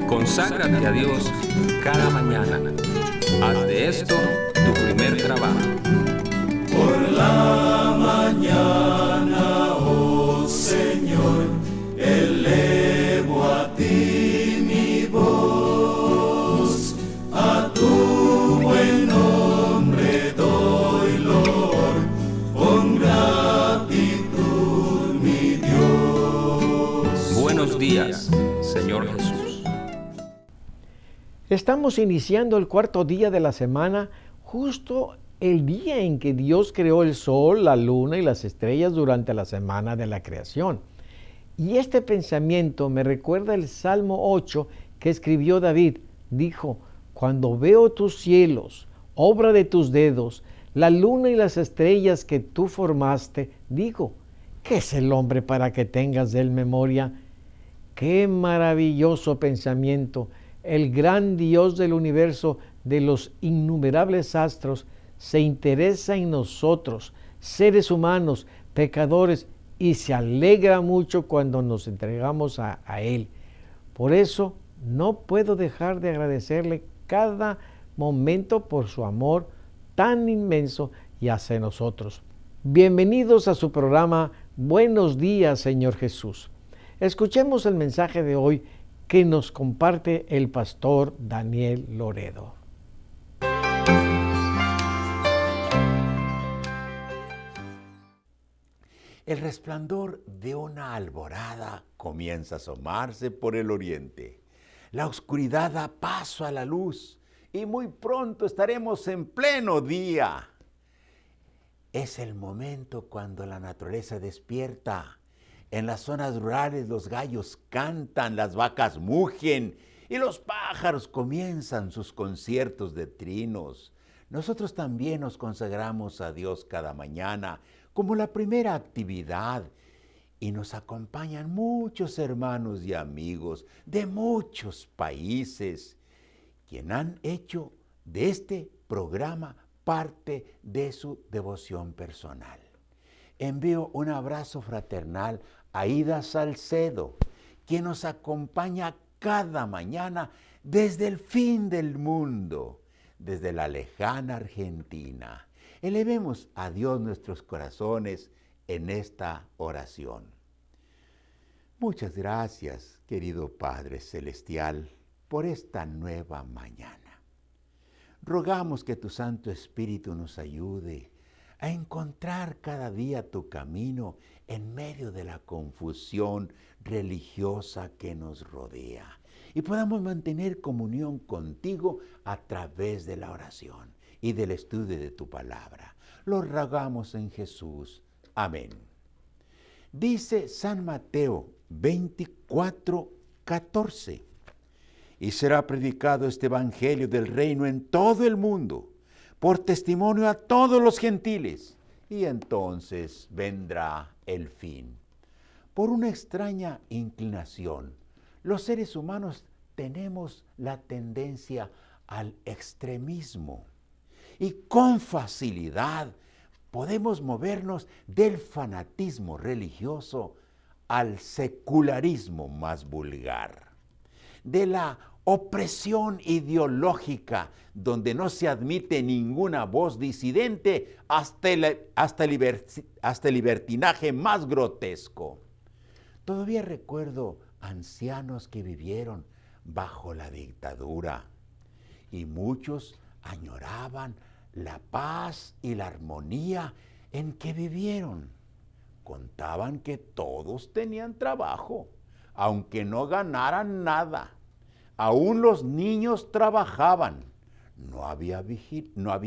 Conságrate a Dios cada mañana. Haz de esto tu primer trabajo. Por la mañana, oh Señor, elevo a ti mi voz, a tu buen nombre doy loor, con gratitud mi Dios. Buenos días, Señor Jesús. Estamos iniciando el cuarto día de la semana, justo el día en que Dios creó el sol, la luna y las estrellas durante la semana de la creación. Y este pensamiento me recuerda el Salmo 8 que escribió David. Dijo: cuando veo tus cielos, obra de tus dedos, la luna y las estrellas que tú formaste, digo, ¿qué es el hombre para que tengas de él memoria? ¡Qué maravilloso pensamiento! El gran Dios del universo, de los innumerables astros, se interesa en nosotros, seres humanos, pecadores, y se alegra mucho cuando nos entregamos a Él. Por eso no puedo dejar de agradecerle cada momento por su amor tan inmenso y hacia nosotros. Bienvenidos a su programa Buenos días, Señor Jesús. Escuchemos el mensaje de hoy que nos comparte el pastor Daniel Loredo. El resplandor de una alborada comienza a asomarse por el oriente. La oscuridad da paso a la luz y muy pronto estaremos en pleno día. Es el momento cuando la naturaleza despierta. En las zonas rurales los gallos cantan, las vacas mugen y los pájaros comienzan sus conciertos de trinos. Nosotros también nos consagramos a Dios cada mañana como la primera actividad y nos acompañan muchos hermanos y amigos de muchos países quienes han hecho de este programa parte de su devoción personal. Envío un abrazo fraternal a Ida Salcedo, quien nos acompaña cada mañana desde el fin del mundo, desde la lejana Argentina. Elevemos a Dios nuestros corazones en esta oración. Muchas gracias, querido Padre Celestial, por esta nueva mañana. Rogamos que tu Santo Espíritu nos ayude a encontrar cada día tu camino en medio de la confusión religiosa que nos rodea y podamos mantener comunión contigo a través de la oración y del estudio de tu palabra. Lo rogamos en Jesús. Amén. Dice San Mateo 24:14, y será predicado este evangelio del reino en todo el mundo, por testimonio a todos los gentiles, y entonces vendrá el fin. Por una extraña inclinación, los seres humanos tenemos la tendencia al extremismo y con facilidad podemos movernos del fanatismo religioso al secularismo más vulgar, de la opresión ideológica, donde no se admite ninguna voz disidente, hasta el libertinaje más grotesco. Todavía recuerdo ancianos que vivieron bajo la dictadura y muchos añoraban la paz y la armonía en que vivieron. Contaban que todos tenían trabajo, aunque no ganaran nada. Aún los niños trabajaban, no había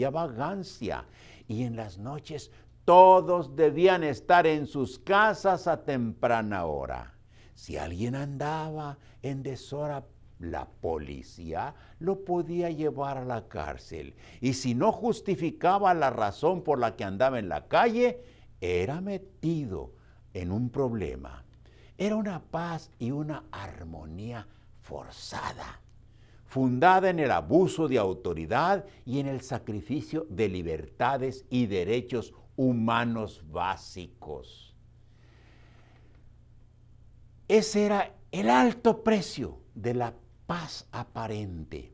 vagancia, y en las noches todos debían estar en sus casas a temprana hora. Si alguien andaba en deshora, la policía lo podía llevar a la cárcel, y si no justificaba la razón por la que andaba en la calle, era metido en un problema. Era una paz y una armonía forzada, fundada en el abuso de autoridad y en el sacrificio de libertades y derechos humanos básicos. Ese era el alto precio de la paz aparente.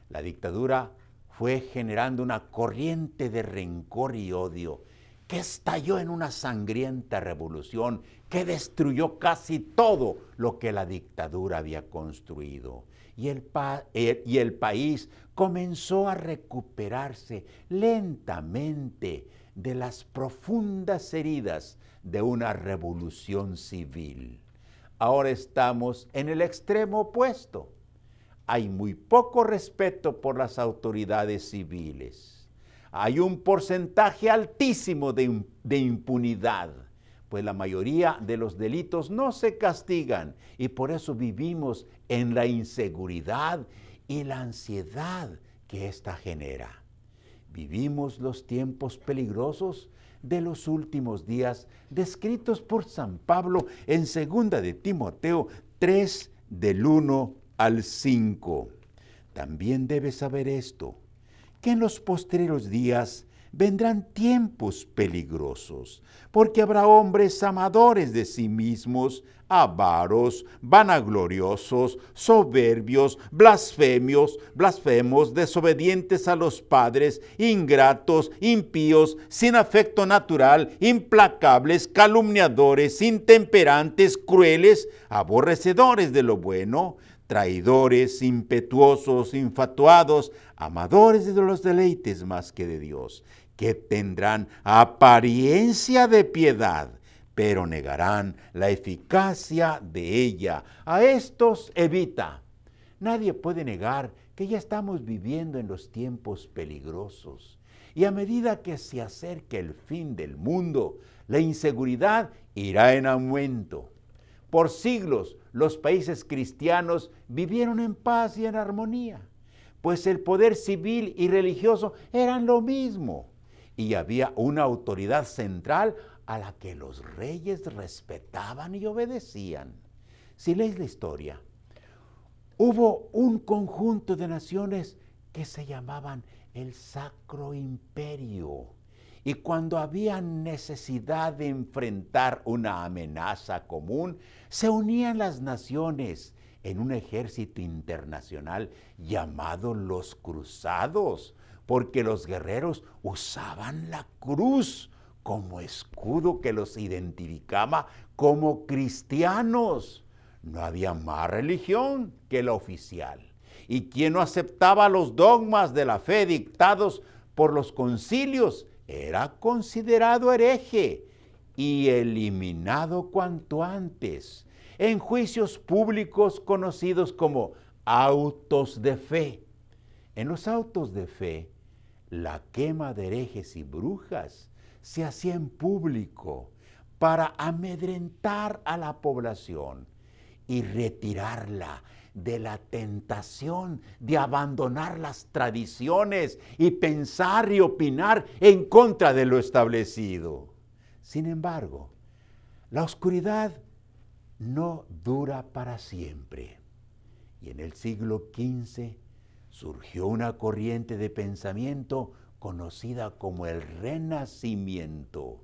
La dictadura fue generando una corriente de rencor y odio que estalló en una sangrienta revolución que destruyó casi todo lo que la dictadura había construido. Y el país comenzó a recuperarse lentamente de las profundas heridas de una revolución civil. Ahora estamos en el extremo opuesto. Hay muy poco respeto por las autoridades civiles. Hay un porcentaje altísimo de impunidad, pues la mayoría de los delitos no se castigan y por eso vivimos en la inseguridad y la ansiedad que ésta genera. Vivimos los tiempos peligrosos de los últimos días descritos por San Pablo en 2 de Timoteo 3, del 1 al 5. También debes saber esto, que en los postreros días vendrán tiempos peligrosos, porque habrá hombres amadores de sí mismos, avaros, vanagloriosos, soberbios, blasfemos, desobedientes a los padres, ingratos, impíos, sin afecto natural, implacables, calumniadores, intemperantes, crueles, aborrecedores de lo bueno, traidores, impetuosos, infatuados, amadores de los deleites más que de Dios, que tendrán apariencia de piedad, pero negarán la eficacia de ella. A estos evita. Nadie puede negar que ya estamos viviendo en los tiempos peligrosos. Y a medida que se acerque el fin del mundo, la inseguridad irá en aumento. Por siglos, los países cristianos vivieron en paz y en armonía, pues el poder civil y religioso eran lo mismo, y había una autoridad central a la que los reyes respetaban y obedecían. Si lees la historia, hubo un conjunto de naciones que se llamaban el Sacro Imperio, y cuando había necesidad de enfrentar una amenaza común, se unían las naciones en un ejército internacional llamado los Cruzados, porque los guerreros usaban la cruz como escudo que los identificaba como cristianos. No había más religión que la oficial. Y quien no aceptaba los dogmas de la fe dictados por los concilios era considerado hereje y eliminado cuanto antes en juicios públicos conocidos como autos de fe. En los autos de fe, la quema de herejes y brujas se hacía en público para amedrentar a la población y retirarla de la tentación de abandonar las tradiciones y pensar y opinar en contra de lo establecido. Sin embargo, la oscuridad no dura para siempre. Y en el siglo XV surgió una corriente de pensamiento conocida como el Renacimiento.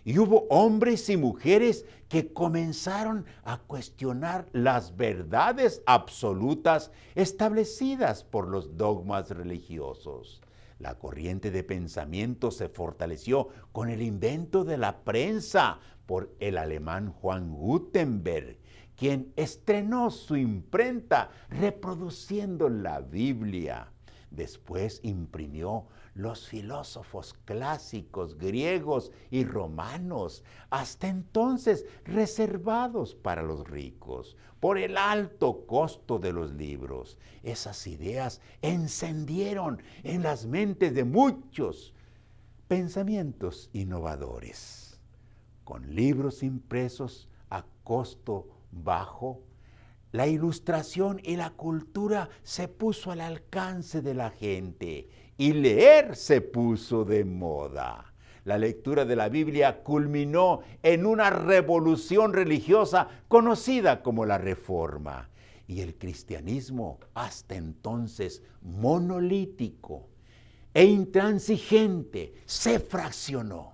Y hubo hombres y mujeres que comenzaron a cuestionar las verdades absolutas establecidas por los dogmas religiosos. La corriente de pensamiento se fortaleció con el invento de la prensa por el alemán Juan Gutenberg, quien estrenó su imprenta reproduciendo la Biblia. Después imprimió los filósofos clásicos griegos y romanos, hasta entonces reservados para los ricos, por el alto costo de los libros. Esas ideas encendieron en las mentes de muchos pensamientos innovadores. Con libros impresos a costo bajo, la ilustración y la cultura se puso al alcance de la gente y leer se puso de moda. La lectura de la Biblia culminó en una revolución religiosa conocida como la Reforma. Y el cristianismo, hasta entonces monolítico e intransigente, se fraccionó.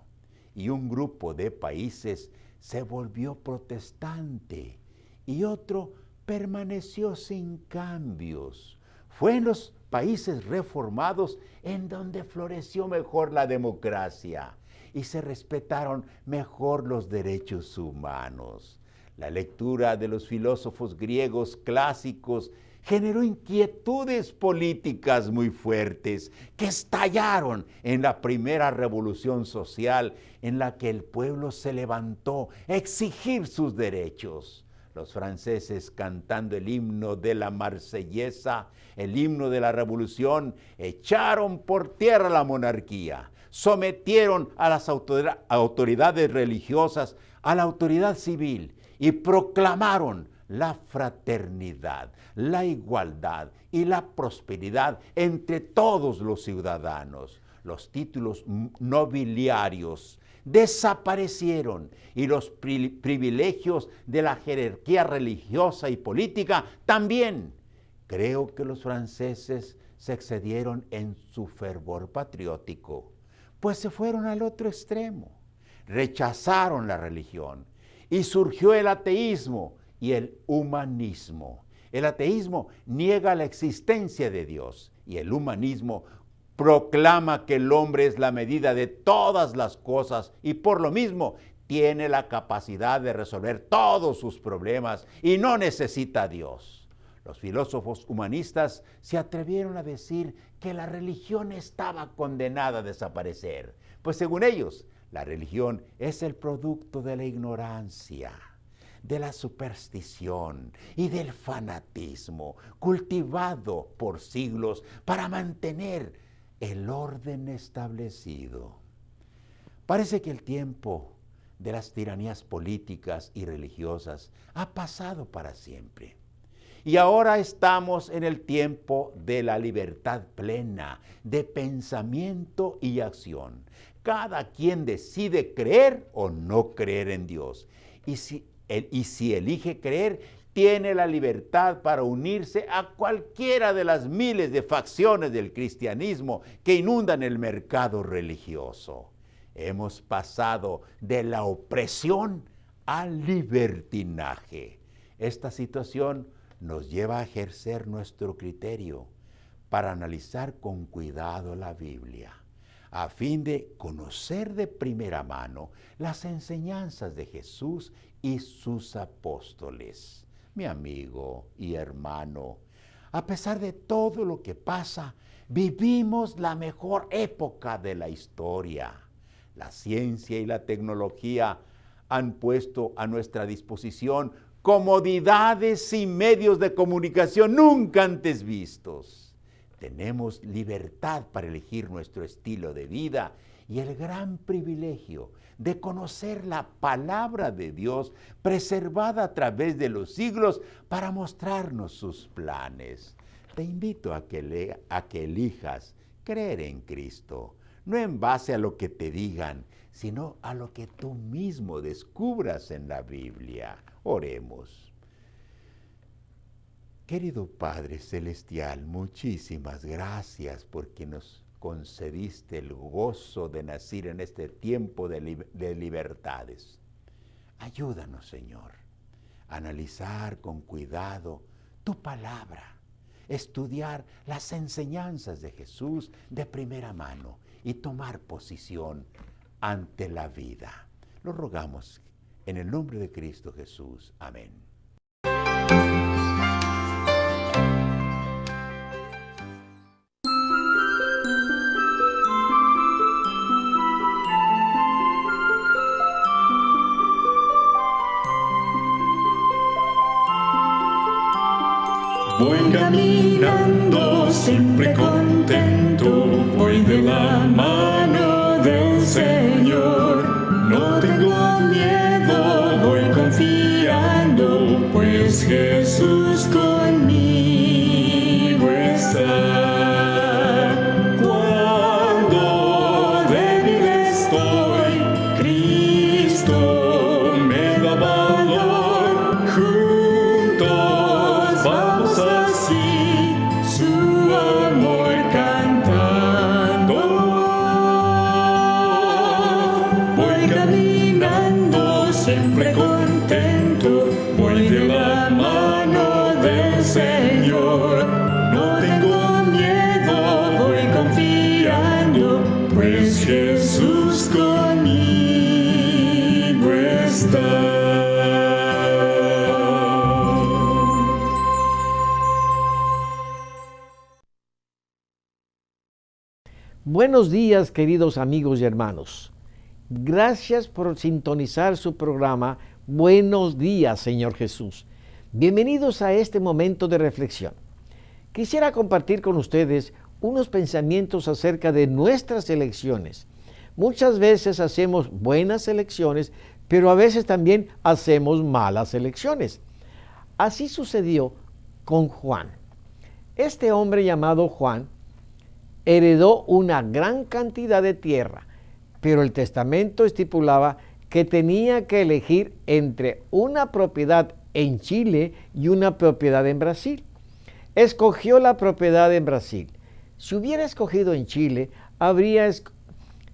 Y un grupo de países se volvió protestante y otro permaneció sin cambios. Fue en los países reformados en donde floreció mejor la democracia y se respetaron mejor los derechos humanos. La lectura de los filósofos griegos clásicos generó inquietudes políticas muy fuertes que estallaron en la primera revolución social en la que el pueblo se levantó a exigir sus derechos. Los franceses, cantando el himno de la Marsellesa, el himno de la revolución, echaron por tierra la monarquía, sometieron a las autoridades religiosas, a la autoridad civil y proclamaron la fraternidad, la igualdad y la prosperidad entre todos los ciudadanos. Los títulos nobiliarios desaparecieron y los privilegios de la jerarquía religiosa y política también. Creo que los franceses se excedieron en su fervor patriótico, pues se fueron al otro extremo, rechazaron la religión y surgió el ateísmo y el humanismo. El ateísmo niega la existencia de Dios y el humanismo proclama que el hombre es la medida de todas las cosas y por lo mismo tiene la capacidad de resolver todos sus problemas y no necesita a Dios. Los filósofos humanistas se atrevieron a decir que la religión estaba condenada a desaparecer, pues según ellos, la religión es el producto de la ignorancia, de la superstición y del fanatismo cultivado por siglos para mantener el orden establecido. Parece que el tiempo de las tiranías políticas y religiosas ha pasado para siempre. Y ahora estamos en el tiempo de la libertad plena, de pensamiento y acción. Cada quien decide creer o no creer en Dios. Y si elige creer, tiene la libertad para unirse a cualquiera de las miles de facciones del cristianismo que inundan el mercado religioso. Hemos pasado de la opresión al libertinaje. Esta situación nos lleva a ejercer nuestro criterio para analizar con cuidado la Biblia, a fin de conocer de primera mano las enseñanzas de Jesús y sus apóstoles. Mi amigo y hermano, a pesar de todo lo que pasa, vivimos la mejor época de la historia. La ciencia y la tecnología han puesto a nuestra disposición comodidades y medios de comunicación nunca antes vistos. Tenemos libertad para elegir nuestro estilo de vida y el gran privilegio de conocer la palabra de Dios preservada a través de los siglos para mostrarnos sus planes. Te invito a que elijas creer en Cristo, no en base a lo que te digan, sino a lo que tú mismo descubras en la Biblia. Oremos. Querido Padre Celestial, muchísimas gracias porque nos concediste el gozo de nacer en este tiempo de libertades. Ayúdanos, Señor, a analizar con cuidado tu palabra, estudiar las enseñanzas de Jesús de primera mano y tomar posición ante la vida. Lo rogamos en el nombre de Cristo Jesús. Amén. Voy caminando siempre contento, voy de la mano del Señor. No tengo miedo, voy confiando, pues Jesús conmigo está. Cuando débil estoy, Cristo me da valor. Juntos vamos así, su amor cantando. Señor. No tengo miedo, voy confiando, pues Jesús conmigo está. Buenos días, queridos amigos y hermanos. Gracias por sintonizar su programa Buenos días, Señor Jesús. Bienvenidos a este momento de reflexión. Quisiera compartir con ustedes unos pensamientos acerca de nuestras elecciones. Muchas veces hacemos buenas elecciones, pero a veces también hacemos malas elecciones. Así sucedió con Juan. Este hombre llamado Juan heredó una gran cantidad de tierra, pero el testamento estipulaba que tenía que elegir entre una propiedad en Chile y una propiedad en Brasil. Escogió la propiedad en Brasil. Si hubiera escogido en Chile, habría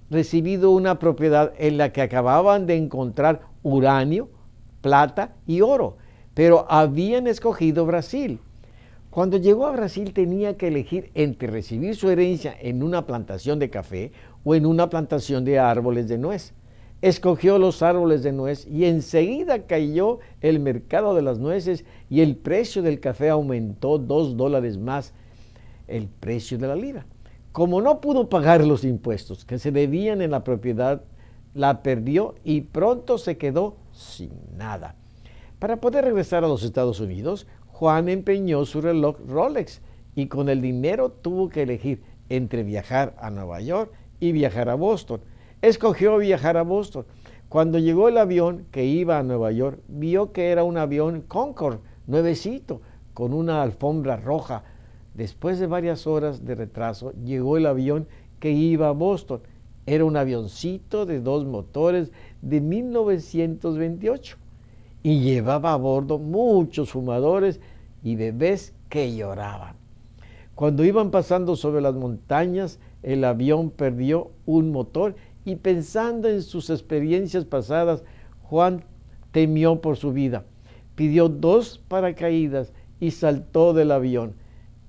recibido una propiedad en la que acababan de encontrar uranio, plata y oro, pero habían escogido Brasil. Cuando llegó a Brasil tenía que elegir entre recibir su herencia en una plantación de café o en una plantación de árboles de nuez. Escogió los árboles de nuez y enseguida cayó el mercado de las nueces y el precio del café aumentó $2 más el precio de la libra. Como no pudo pagar los impuestos que se debían en la propiedad, la perdió y pronto se quedó sin nada. Para poder regresar a los Estados Unidos, Juan empeñó su reloj Rolex y con el dinero tuvo que elegir entre viajar a Nueva York y viajar a Boston. Escogió viajar a Boston. Cuando llegó el avión que iba a Nueva York, vio que era un avión Concorde, nuevecito, con una alfombra roja. Después de varias horas de retraso, llegó el avión que iba a Boston. Era un avioncito de 2 motores de 1928. Y llevaba a bordo muchos fumadores y bebés que lloraban. Cuando iban pasando sobre las montañas, el avión perdió un motor y pensando en sus experiencias pasadas, Juan temió por su vida. Pidió 2 paracaídas y saltó del avión.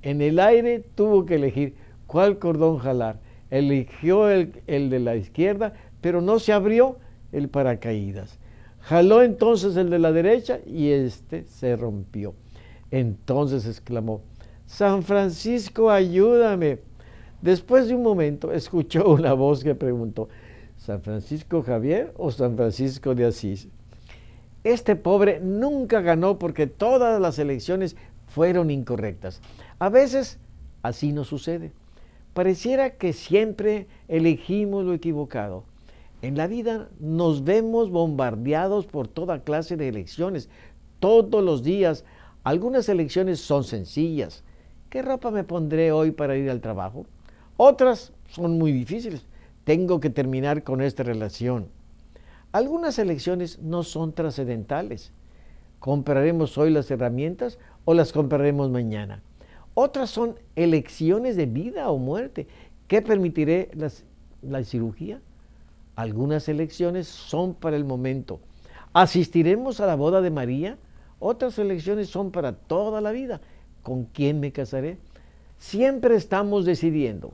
En el aire tuvo que elegir cuál cordón jalar. Eligió el de la izquierda, pero no se abrió el paracaídas. Jaló entonces el de la derecha y este se rompió. Entonces exclamó: San Francisco, ayúdame. Después de un momento escuchó una voz que preguntó: ¿San Francisco Javier o San Francisco de Asís? Este pobre nunca ganó porque todas las elecciones fueron incorrectas. A veces así nos sucede. Pareciera que siempre elegimos lo equivocado. En la vida nos vemos bombardeados por toda clase de elecciones, todos los días. Algunas elecciones son sencillas. ¿Qué ropa me pondré hoy para ir al trabajo? Otras son muy difíciles. Tengo que terminar con esta relación. Algunas elecciones no son trascendentales. ¿Compraremos hoy las herramientas o las compraremos mañana? Otras son elecciones de vida o muerte. ¿Qué permitiré la cirugía? Algunas elecciones son para el momento. ¿Asistiremos a la boda de María? Otras elecciones son para toda la vida. ¿Con quién me casaré? Siempre estamos decidiendo.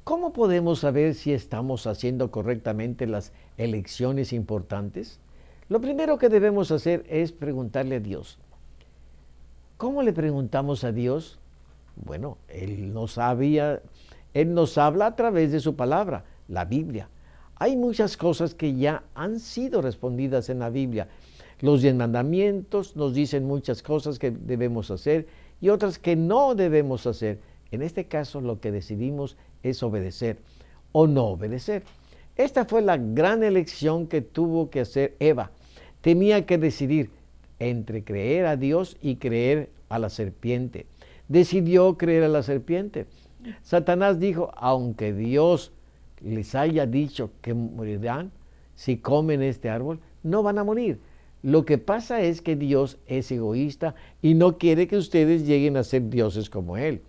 ¿Cómo podemos saber si estamos haciendo correctamente las elecciones importantes? Lo primero que debemos hacer es preguntarle a Dios. ¿Cómo le preguntamos a Dios? Bueno, Él nos habla a través de su palabra, la Biblia. Hay muchas cosas que ya han sido respondidas en la Biblia. Los 10 mandamientos nos dicen muchas cosas que debemos hacer y otras que no debemos hacer. En este caso, lo que decidimos es obedecer o no obedecer. Esta fue la gran elección que tuvo que hacer Eva. Tenía que decidir entre creer a Dios y creer a la serpiente. Decidió creer a la serpiente. Satanás dijo: aunque Dios les haya dicho que morirán si comen este árbol, no van a morir. Lo que pasa es que Dios es egoísta y no quiere que ustedes lleguen a ser dioses como Él.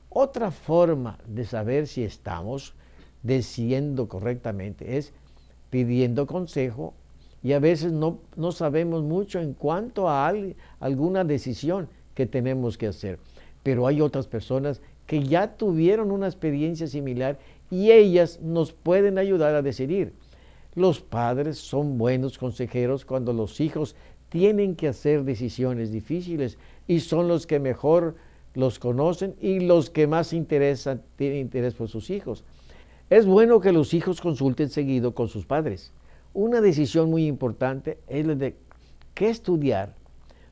Otra forma de saber si estamos decidiendo correctamente es pidiendo consejo, y a veces no sabemos mucho en cuanto a alguna decisión que tenemos que hacer. Pero hay otras personas que ya tuvieron una experiencia similar y ellas nos pueden ayudar a decidir. Los padres son buenos consejeros cuando los hijos tienen que hacer decisiones difíciles y son los que mejor los conocen y los que más tienen interés por sus hijos. Es bueno que los hijos consulten seguido con sus padres. Una decisión muy importante es la de qué estudiar.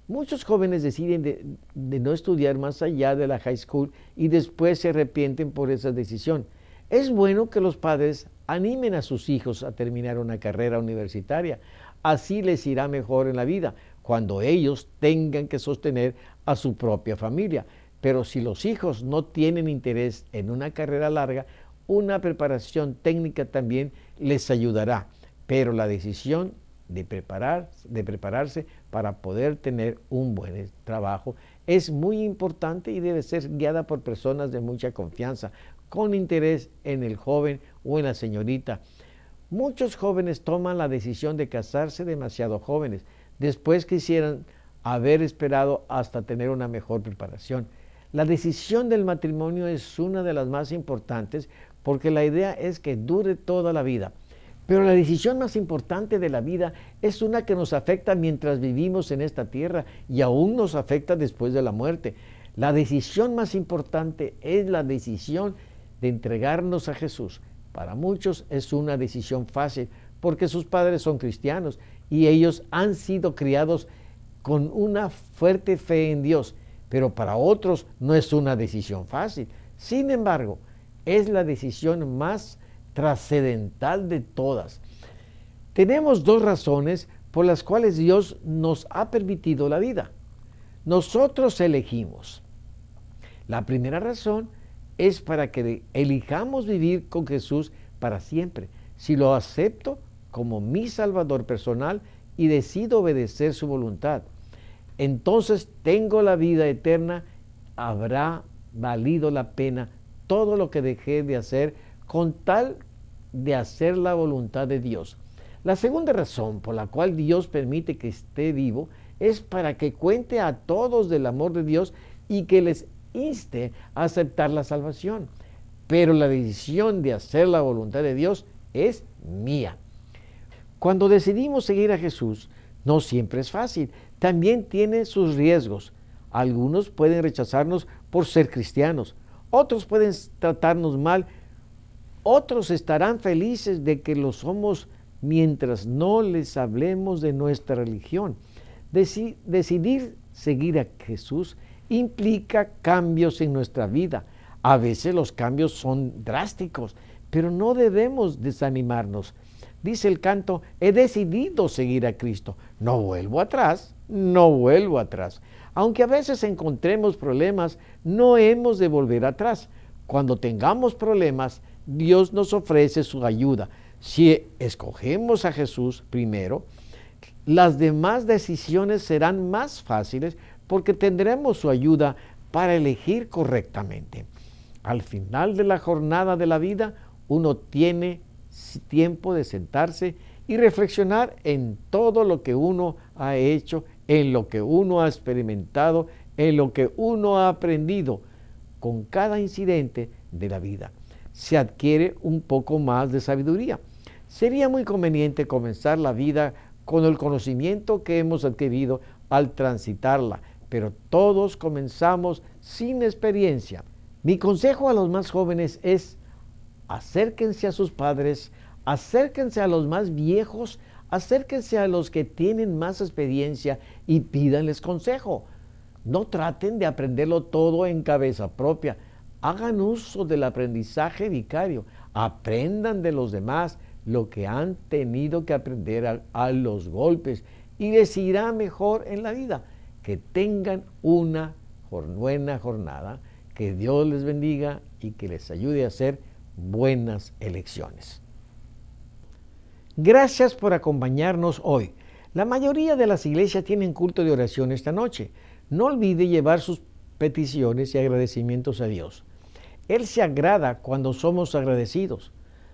Muchos jóvenes deciden de no estudiar más allá de la high school y después se arrepienten por esa decisión. Es bueno que los padres animen a sus hijos a terminar una carrera universitaria. Así les irá mejor en la vida cuando ellos tengan que sostener a su propia familia. Pero si los hijos no tienen interés en una carrera larga, una preparación técnica también les ayudará. Pero la decisión de prepararse para poder tener un buen trabajo es muy importante y debe ser guiada por personas de mucha confianza, con interés en el joven o en la señorita. Muchos jóvenes toman la decisión de casarse demasiado jóvenes. Después quisieran haber esperado hasta tener una mejor preparación. La decisión del matrimonio es una de las más importantes porque la idea es que dure toda la vida. Pero la decisión más importante de la vida es una que nos afecta mientras vivimos en esta tierra y aún nos afecta después de la muerte. La decisión más importante es la decisión de entregarnos a Jesús. Para muchos es una decisión fácil porque sus padres son cristianos y ellos han sido criados con una fuerte fe en Dios, pero para otros no es una decisión fácil. Sin embargo, es la decisión más trascendental de todas. Tenemos dos razones por las cuales Dios nos ha permitido la vida. Nosotros elegimos. La primera razón es para que elijamos vivir con Jesús para siempre. Si lo acepto como mi Salvador personal y decido obedecer su voluntad, entonces tengo la vida eterna. Habrá valido la pena todo lo que dejé de hacer con tal de hacer la voluntad de Dios. La segunda razón por la cual Dios permite que esté vivo es para que cuente a todos del amor de Dios y que les inste a aceptar la salvación. Pero la decisión de hacer la voluntad de Dios es mía. Cuando decidimos seguir a Jesús, no siempre es fácil. También tiene sus riesgos. Algunos pueden rechazarnos por ser cristianos. Otros pueden tratarnos mal. Otros estarán felices de que lo somos mientras no les hablemos de nuestra religión. Decidir seguir a Jesús implica cambios en nuestra vida. A veces los cambios son drásticos, pero no debemos desanimarnos. Dice el canto, he decidido seguir a Cristo. No vuelvo atrás, no vuelvo atrás. Aunque a veces encontremos problemas, no hemos de volver atrás. Cuando tengamos problemas, Dios nos ofrece su ayuda. Si escogemos a Jesús primero, las demás decisiones serán más fáciles porque tendremos su ayuda para elegir correctamente. Al final de la jornada de la vida, uno tiene tiempo de sentarse y reflexionar en todo lo que uno ha hecho, en lo que uno ha experimentado, en lo que uno ha aprendido con cada incidente de la vida. Se adquiere un poco más de sabiduría. Sería muy conveniente comenzar la vida con el conocimiento que hemos adquirido al transitarla, pero todos comenzamos sin experiencia. Mi consejo a los más jóvenes es: acérquense a sus padres, acérquense a los más viejos, acérquense a los que tienen más experiencia y pídanles consejo. No traten de aprenderlo todo en cabeza propia. Hagan uso del aprendizaje vicario. Aprendan de los demás lo que han tenido que aprender a los golpes y les irá mejor en la vida. Que tengan una buena jornada. Que Dios les bendiga y que les ayude a hacer buenas elecciones. Gracias por acompañarnos hoy. La mayoría de las iglesias tienen culto de oración esta noche. No olvide llevar sus peticiones y agradecimientos a Dios. Él se agrada cuando somos agradecidos.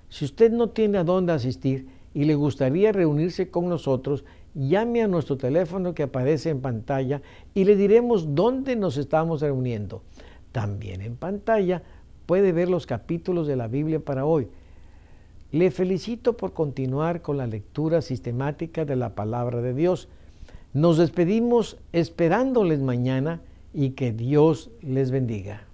Si usted no tiene a dónde asistir y le gustaría reunirse con nosotros llame a nuestro teléfono que aparece en pantalla y le diremos dónde nos estamos reuniendo. También en pantalla puede ver los capítulos de la Biblia para hoy. Le felicito por continuar con la lectura sistemática de la palabra de Dios. Nos despedimos esperándoles mañana y que Dios les bendiga.